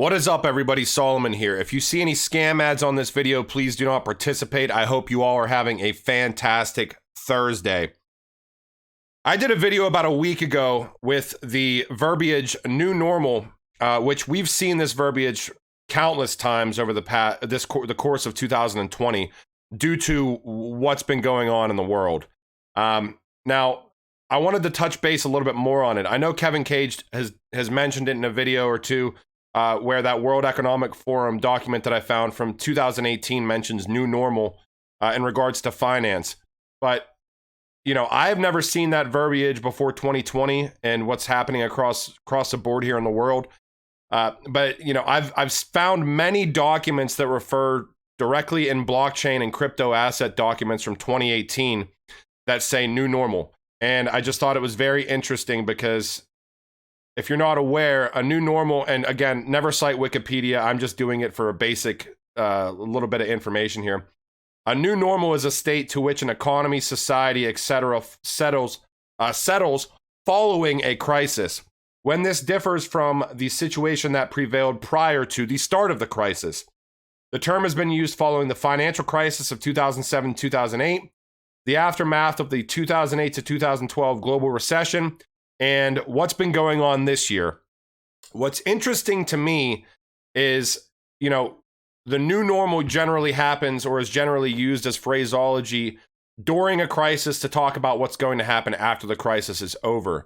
What is up, everybody? Solomon here. If you see any scam ads on this video, please do not participate. I hope you all are having a fantastic Thursday. I did a video about a week ago with the verbiage new normal, which we've seen this verbiage countless times over the course of 2020 due to what's been going on in the world. Now, I wanted to touch base a little bit more on it. I know Kevin Cage has mentioned it in a video or two, where that World Economic Forum document that I found from 2018 mentions new normal in regards to finance. But, you know, I've never seen that verbiage before 2020 and what's happening across the board here in the world. But, you know, I've found many documents that refer directly in blockchain and crypto asset documents from 2018 that say new normal. And I just thought it was very interesting because if you're not aware, a new normal, and again, never cite Wikipedia, I'm just doing it for a basic little bit of information here. A new normal is a state to which an economy, society, etc. settles following a crisis, when this differs from the situation that prevailed prior to the start of the crisis. The term has been used following the financial crisis of 2007-2008, the aftermath of the 2008 to 2012 global recession, and what's been going on this year. What's interesting to me is, you know, the new normal generally happens or is generally used as phraseology during a crisis to talk about what's going to happen after the crisis is over.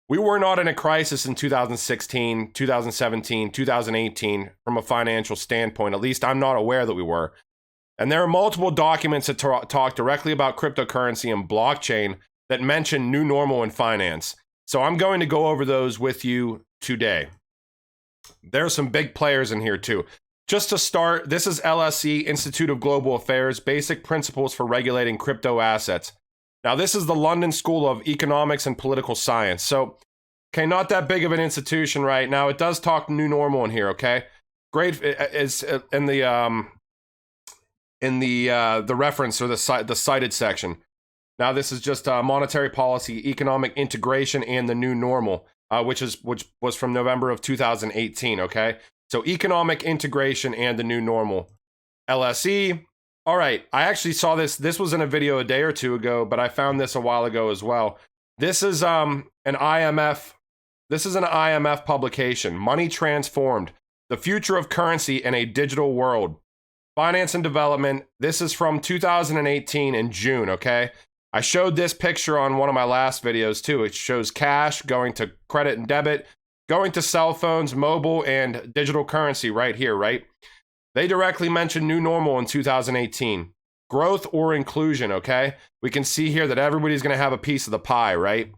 We were not in a crisis in 2016, 2017, 2018 from a financial standpoint. At least I'm not aware that we were. And there are multiple documents that talk directly about cryptocurrency and blockchain that mention new normal in finance. So I'm going to go over those with you today. There are some big players in here too. Just to start, this is LSE, Institute of Global Affairs, Basic Principles for Regulating Crypto Assets. Now, this is the London School of Economics and Political Science. So, okay, not that big of an institution right now. It does talk new normal in here, okay? Great, is in the reference or the cited section. Now, this is just monetary policy, economic integration, and the new normal, which was from November of 2018, okay? So economic integration and the new normal. LSE. All right, I actually saw this. This was in a video a day or two ago, but I found this a while ago as well. This is an IMF. This is an IMF publication, Money Transformed, the Future of Currency in a Digital World. Finance and Development. This is from 2018 in June, okay? I showed this picture on one of my last videos too. It shows cash going to credit and debit, going to cell phones, mobile, and digital currency right here, right? They directly mention new normal in 2018. Growth or inclusion, okay? We can see here that everybody's going to have a piece of the pie, right?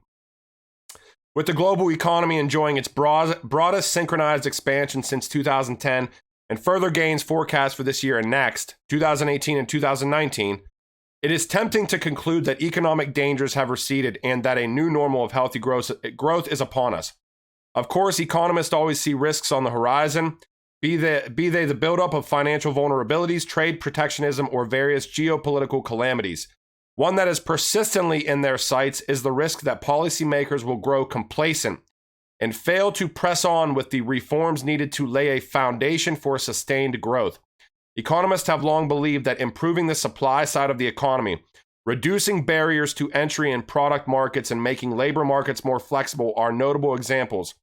With the global economy enjoying its broadest synchronized expansion since 2010 and further gains forecast for this year and next, 2018 and 2019, it is tempting to conclude that economic dangers have receded and that a new normal of healthy growth is upon us. Of course, economists always see risks on the horizon, be they the buildup of financial vulnerabilities, trade protectionism, or various geopolitical calamities. One that is persistently in their sights is the risk that policymakers will grow complacent and fail to press on with the reforms needed to lay a foundation for sustained growth. Economists have long believed that improving the supply side of the economy, reducing barriers to entry in product markets, and making labor markets more flexible are notable examples,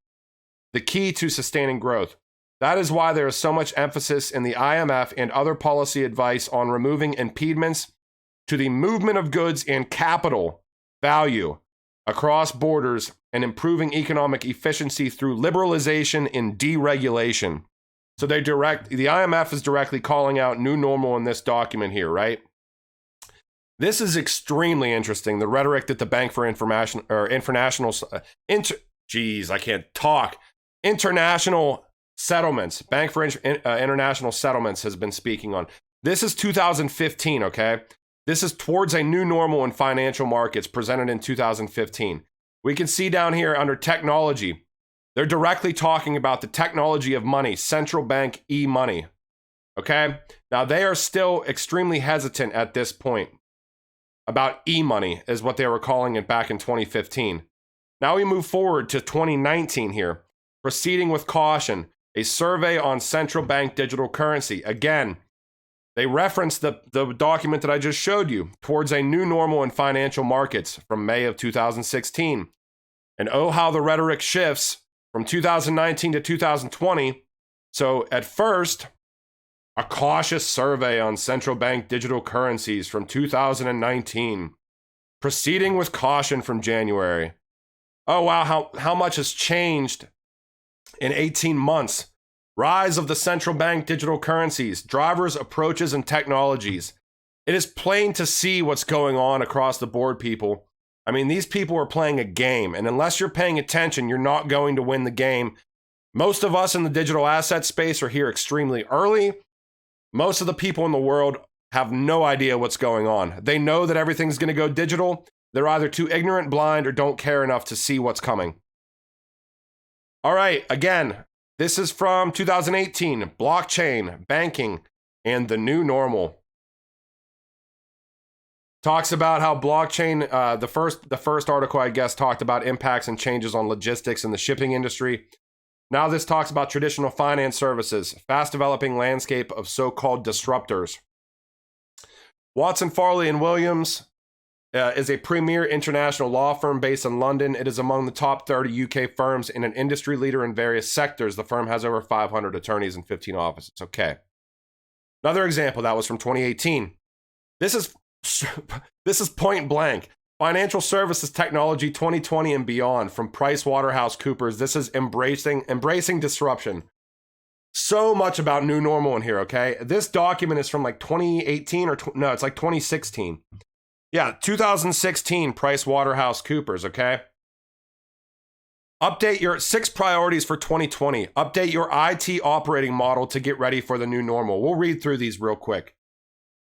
the key to sustaining growth. That is why there is so much emphasis in the IMF and other policy advice on removing impediments to the movement of goods and capital value across borders and improving economic efficiency through liberalization and deregulation. So the IMF is directly calling out new normal in this document here, right? This is extremely interesting. The rhetoric that the Bank for International Settlements, Bank for International Settlements has been speaking on. This is 2015, okay? This is towards a new normal in financial markets presented in 2015. We can see down here under technology, they're directly talking about the technology of money, central bank e-money. Okay? Now, they are still extremely hesitant at this point about e-money, is what they were calling it back in 2015. Now we move forward to 2019 here. Proceeding with caution. a survey on central bank digital currency. Again, they reference the document that I just showed you, Towards a New Normal in Financial Markets from May of 2016. And oh, how the rhetoric shifts from 2019 to 2020. So at first, a cautious survey on central bank digital currencies from 2019, proceeding with caution from January. Oh, wow, how much has changed in 18 months. Rise of the central bank digital currencies, drivers, approaches, and technologies. It is plain to see what's going on across the board, people. I mean, these people are playing a game, and unless you're paying attention, you're not going to win the game. Most of us in the digital asset space are here extremely early. Most of the people in the world have no idea what's going on. They know that everything's going to go digital. They're either too ignorant, blind, or don't care enough to see what's coming. All right, again, this is from 2018, blockchain, banking, and the new normal. Talks about how blockchain, the first article, I guess, talked about impacts and changes on logistics in the shipping industry. Now this talks about traditional finance services, fast developing landscape of so-called disruptors. Watson, Farley, and Williams is a premier international law firm based in London. It is among the top 30 UK firms and an industry leader in various sectors. The firm has over 500 attorneys and 15 offices. Okay. Another example, that was from 2018. This is point blank. Financial Services Technology 2020 and beyond from PricewaterhouseCoopers. This is embracing disruption. So much about new normal in here, okay? This document is from like 2018 no, it's like 2016. Yeah, 2016 PricewaterhouseCoopers, okay? Update your 6 priorities for 2020. Update your IT operating model to get ready for the new normal. We'll read through these real quick.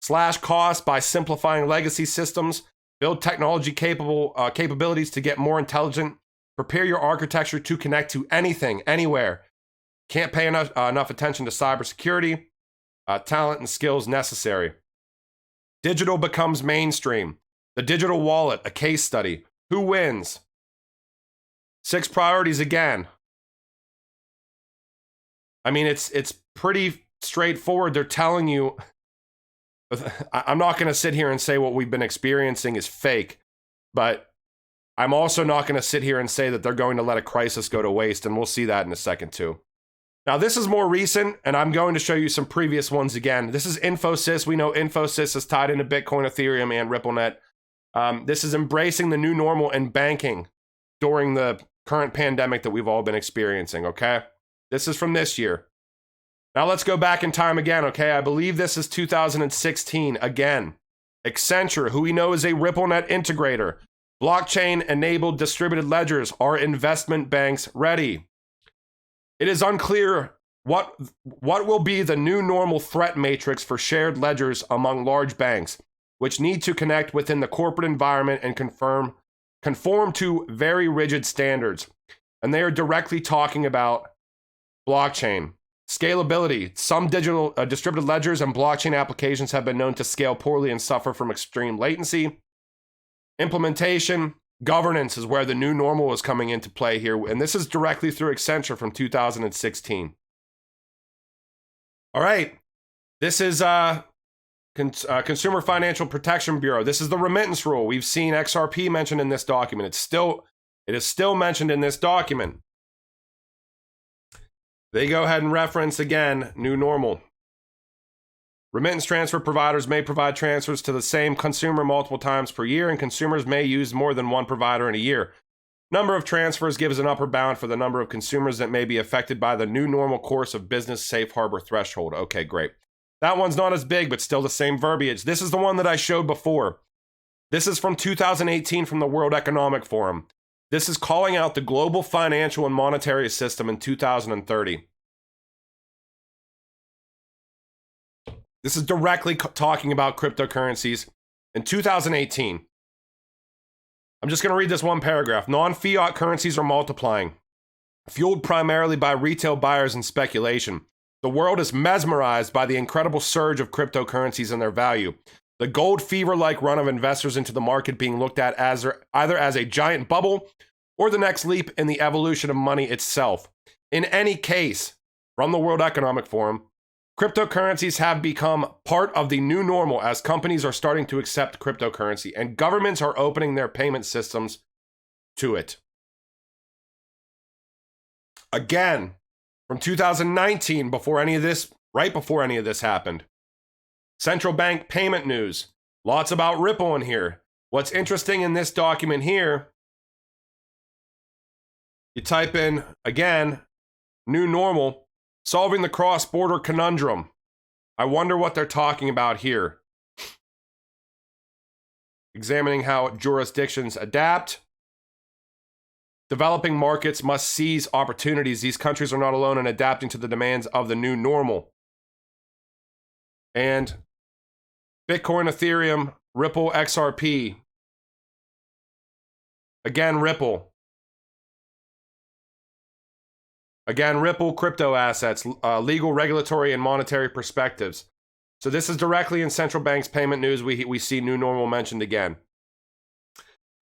Slash costs by simplifying legacy systems. Build technology capabilities to get more intelligent. Prepare your architecture to connect to anything, anywhere. Can't pay enough attention to cybersecurity. Talent and skills necessary. Digital becomes mainstream. The digital wallet, a case study. Who wins? 6 priorities again. I mean, it's pretty straightforward. They're telling you. I'm not going to sit here and say what we've been experiencing is fake, but I'm also not going to sit here and say that they're going to let a crisis go to waste, and we'll see that in a second too. Now, this is more recent, and I'm going to show you some previous ones again. This is Infosys. We know Infosys is tied into Bitcoin, Ethereum, and RippleNet. This is embracing the new normal in banking during the current pandemic that we've all been experiencing, okay? This is from this year. Now let's go back in time again, okay? I believe this is 2016 again. Accenture, who we know is a RippleNet integrator. Blockchain-enabled distributed ledgers. Are investment banks ready? It is unclear what will be the new normal threat matrix for shared ledgers among large banks, which need to connect within the corporate environment and conform to very rigid standards. And they are directly talking about blockchain. Scalability. Some digital distributed ledgers and blockchain applications have been known to scale poorly and suffer from extreme latency. Implementation. Governance is where the new normal is coming into play here. And this is directly through Accenture from 2016. All right. This is Consumer Financial Protection Bureau. This is the remittance rule. We've seen XRP mentioned in this document. It is still mentioned in this document. They go ahead and reference again, new normal. Remittance transfer providers may provide transfers to the same consumer multiple times per year, and consumers may use more than one provider in a year. Number of transfers gives an upper bound for the number of consumers that may be affected by the new normal course of business safe harbor threshold. Okay, great. That one's not as big, but still the same verbiage. This is the one that I showed before. This is from 2018 from the World Economic Forum. This is calling out the global financial and monetary system in 2030. This is directly talking about cryptocurrencies in 2018. I'm just going to read this one paragraph. Non-fiat currencies are multiplying, fueled primarily by retail buyers and speculation. The world is mesmerized by the incredible surge of cryptocurrencies and their value. The gold fever-like run of investors into the market being looked at as either as a giant bubble or the next leap in the evolution of money itself. In any case, from the World Economic Forum, cryptocurrencies have become part of the new normal as companies are starting to accept cryptocurrency and governments are opening their payment systems to it. Again, from 2019, right before any of this happened. Central bank payment news. Lots about Ripple in here. What's interesting in this document here, you type in, again, new normal, solving the cross-border conundrum. I wonder what they're talking about here. Examining how jurisdictions adapt. Developing markets must seize opportunities. These countries are not alone in adapting to the demands of the new normal. And Bitcoin, Ethereum, Ripple, XRP. Again, Ripple. Again, Ripple, crypto assets, legal, regulatory, and monetary perspectives. So this is directly in central banks payment news. We see new normal mentioned again.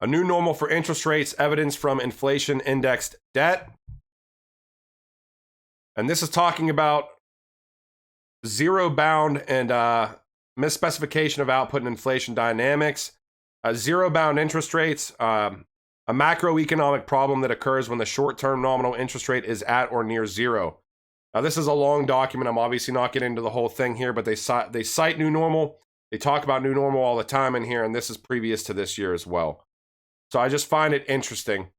A new normal for interest rates, evidence from inflation indexed debt. And this is talking about zero bound and misspecification of output and inflation dynamics. Zero bound interest rates, a macroeconomic problem that occurs when the short-term nominal interest rate is at or near zero. Now, this is a long document. I'm obviously not getting into the whole thing here, but they cite new normal. They talk about new normal all the time in here, and this is previous to this year as well. So I just find it interesting.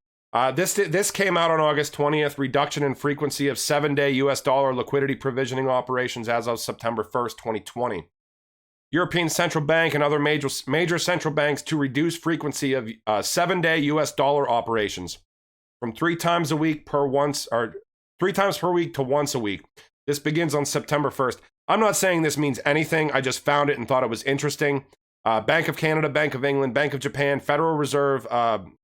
This came out on August 20th, reduction in frequency of 7-day US dollar liquidity provisioning operations as of September 1st, 2020. European Central Bank and other major central banks to reduce frequency of 7-day US dollar operations from 3 times per week to once a week. This begins on September 1st. I'm not saying this means anything. I just found it and thought it was interesting. Bank of Canada, Bank of England, Bank of Japan, Federal Reserve,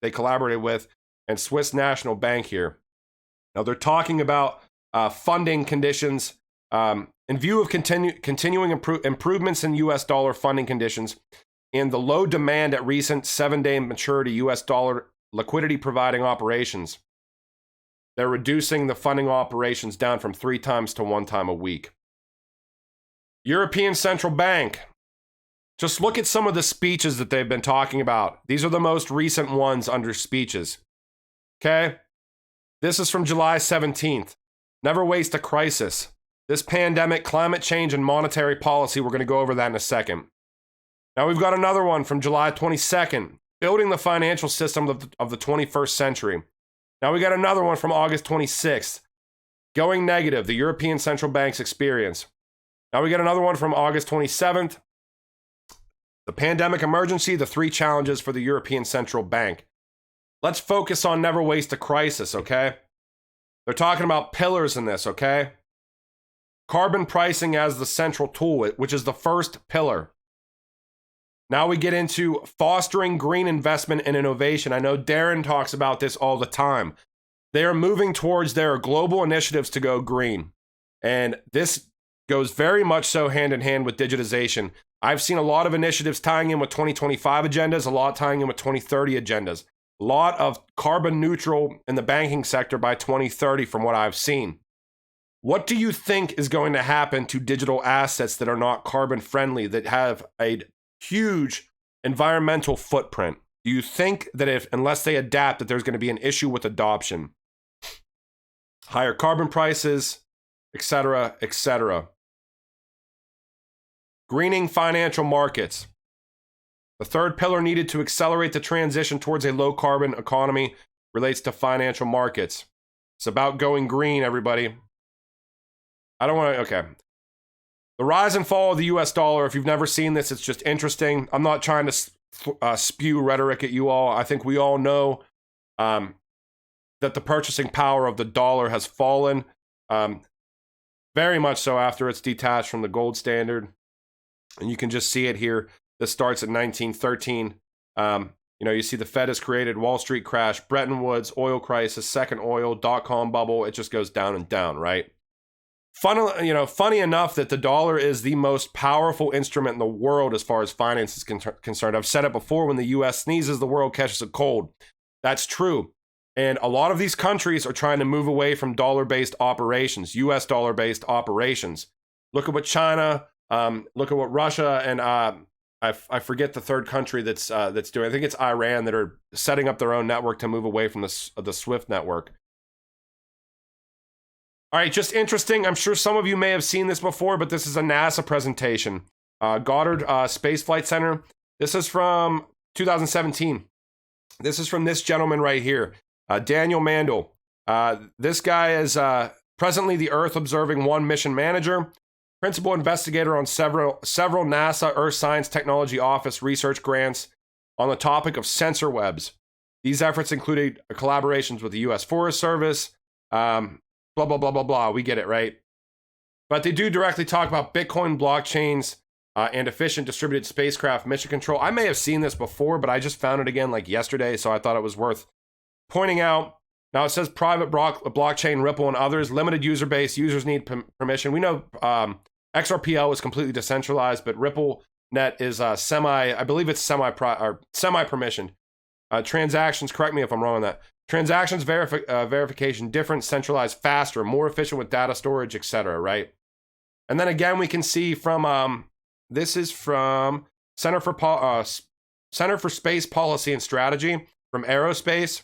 they collaborated with, and Swiss National Bank here. Now they're talking about funding conditions in view of continuing improvements in US dollar funding conditions and the low demand at recent 7-day maturity US dollar liquidity providing operations. They're reducing the funding operations down from 3 times to 1 time a week. European Central Bank. Just look at some of the speeches that they've been talking about. These are the most recent ones under speeches. Okay? This is from July 17th. Never waste a crisis. This pandemic, climate change, and monetary policy. We're going to go over that in a second. Now we've got another one from July 22nd. Building the financial system of the 21st century. Now we got another one from August 26th. Going negative, the European Central Bank's experience. Now we got another one from August 27th. The pandemic emergency, the 3 challenges for the European Central Bank. Let's focus on never waste a crisis, okay? They're talking about pillars in this, okay? Carbon pricing as the central tool, which is the first pillar. Now we get into fostering green investment and innovation. I know Darren talks about this all the time. They are moving towards their global initiatives to go green. And this goes very much so hand in hand with digitization. I've seen a lot of initiatives tying in with 2025 agendas, a lot tying in with 2030 agendas. A lot of carbon neutral in the banking sector by 2030 from what I've seen. What do you think is going to happen to digital assets that are not carbon friendly, that have a huge environmental footprint? Do you think that unless they adapt, that there's going to be an issue with adoption? Higher carbon prices, etc., etc. Greening financial markets. The third pillar needed to accelerate the transition towards a low carbon economy relates to financial markets. It's about going green, everybody. Okay. The rise and fall of the US dollar. If you've never seen this, it's just interesting. I'm not trying to spew rhetoric at you all. I think we all know that the purchasing power of the dollar has fallen, very much so after it's detached from the gold standard. And you can just see it here. This starts at 1913. You see the Fed has created, Wall Street crash, Bretton Woods, oil crisis, second oil, dot-com bubble. It just goes down and down, right? Funny enough that the dollar is the most powerful instrument in the world as far as finance is concerned. I've said it before, when the U.S. sneezes, the world catches a cold. That's true. And a lot of these countries are trying to move away from dollar-based operations, US dollar-based operations. Look at what China, look at what Russia, and I forget the third country that's doing. I think it's Iran, that are setting up their own network to move away from the SWIFT network. All right, just interesting. I'm sure some of you may have seen this before, but this is a NASA presentation. Goddard Space Flight Center. This is from 2017. This is from this gentleman right here, Daniel Mandel. This guy is presently the Earth Observing 1 mission manager, principal investigator on several NASA Earth Science Technology Office research grants on the topic of sensor webs. These efforts included collaborations with the U.S. Forest Service, blah, blah, blah, blah, blah. We get it, right? But they do directly talk about Bitcoin blockchains and efficient distributed spacecraft mission control. I may have seen this before, but I just found it again like yesterday, so I thought it was worth pointing out. Now it says private blockchain, Ripple, and others. Limited user base. Users need permission. We know XRPL is completely decentralized, but RippleNet is I believe it's semi-permissioned. Transactions, correct me if I'm wrong on that. Transactions verification, different, centralized, faster, more efficient with data storage, etc. Right? And then again, we can see from this is from Center for Space Policy and Strategy from Aerospace.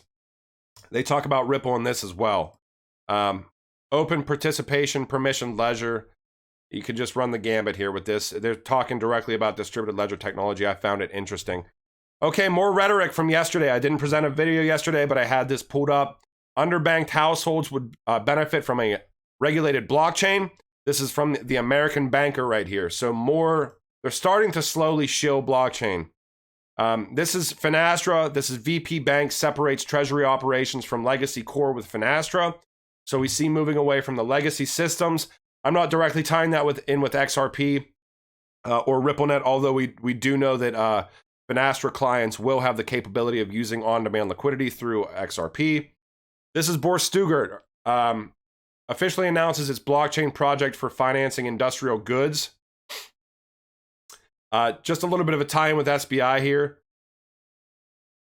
They talk about Ripple in this as well. Open participation, permission, ledger. You could just run the gambit here with this. They're talking directly about distributed ledger technology. I found it interesting. Okay, more rhetoric from yesterday. I didn't present a video yesterday, but I had this pulled up. Underbanked households would benefit from a regulated blockchain. This is from the American Banker right here. So they're starting to slowly shill blockchain. This is Finastra. This is VP Bank separates treasury operations from legacy core with Finastra. So we see moving away from the legacy systems. I'm not directly tying that with XRP or RippleNet, although we do know that Finastra clients will have the capability of using on-demand liquidity through XRP. This is Boris Stuttgart. Officially announces its blockchain project for financing industrial goods. Just a little bit of a tie-in with SBI here.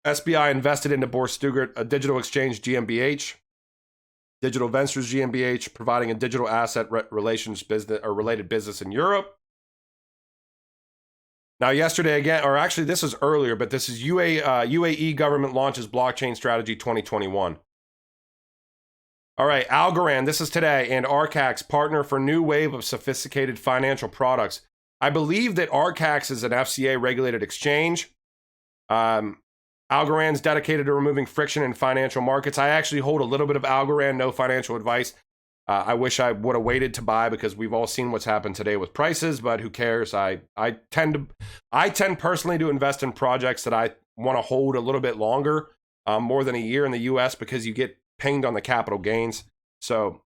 SBI invested into Boris Stuttgart, a digital exchange GmbH, Digital Ventures GmbH, providing a digital asset relations business or related business in Europe. Now, yesterday again, or actually this is earlier, but this is UAE government launches blockchain strategy 2021. All right, Algorand, this is today, and Arcax partner for new wave of sophisticated financial products. I believe that Arcax is an FCA regulated exchange. Algorand's dedicated to removing friction in financial markets. I actually hold a little bit of Algorand, no financial advice. I wish I would have waited to buy because we've all seen what's happened today with prices, but who cares? I tend personally to invest in projects that I want to hold a little bit longer, more than a year in the US, because you get pinged on the capital gains. So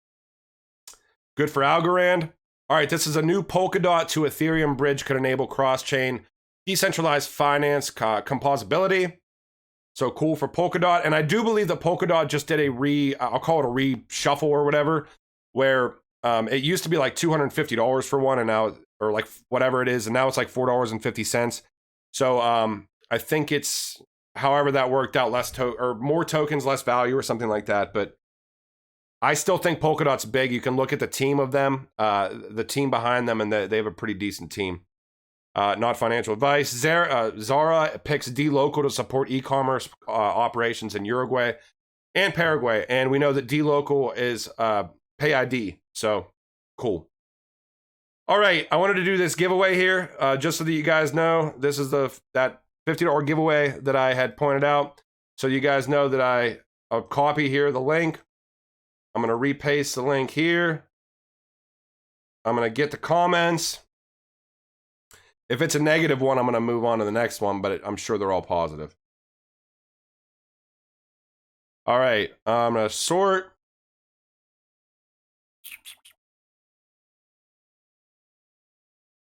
good for Algorand. All right, this is a new Polkadot to Ethereum bridge could enable cross-chain decentralized finance composability. So cool for Polkadot. And I do believe that Polkadot just did I'll call it a reshuffle or whatever, where it used to be like $250 for one, and now, or like whatever it is, and now it's like $4.50. So I think it's, however that worked out, or more tokens, less value, or something like that. But I still think Polkadot's big. You can look at the team of them, the team behind them, and they have a pretty decent team. Not financial advice. Zara picks dLocal to support e-commerce operations in Uruguay and Paraguay. And we know that dLocal is PayID. So cool. All right. I wanted to do this giveaway here just so that you guys know. This is that $50 giveaway that I had pointed out. So you guys know that I'll copy here the link. I'm going to repaste the link here. I'm going to get the comments. If it's a negative one, I'm going to move on to the next one, but I'm sure they're all positive. All right, I'm going to sort.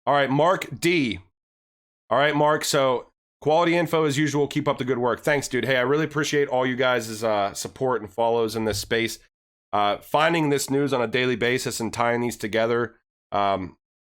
All right, Mark D. All right, Mark, so quality info as usual. Keep up the good work. Thanks, dude. Hey, I really appreciate all you guys' support and follows in this space. Finding this news on a daily basis and tying these together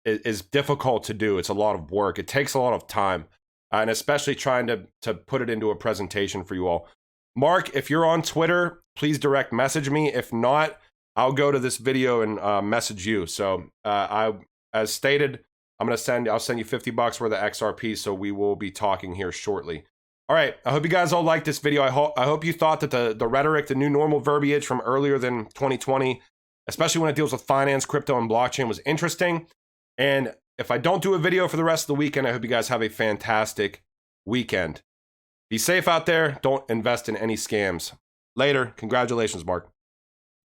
is difficult to do. It's a lot of work. It takes a lot of time, and especially trying to put it into a presentation for you all. Mark, if you're on Twitter, please direct message me. If not, I'll go to this video and message you. So as stated, I'll send you $50 worth of XRP. So we will be talking here shortly. All right. I hope you guys all liked this video. I hope you thought that the rhetoric, the new normal verbiage from earlier than 2020, especially when it deals with finance, crypto, and blockchain, was interesting. And if I don't do a video for the rest of the weekend, I hope you guys have a fantastic weekend. Be safe out there. Don't invest in any scams. Later. Congratulations, Mark.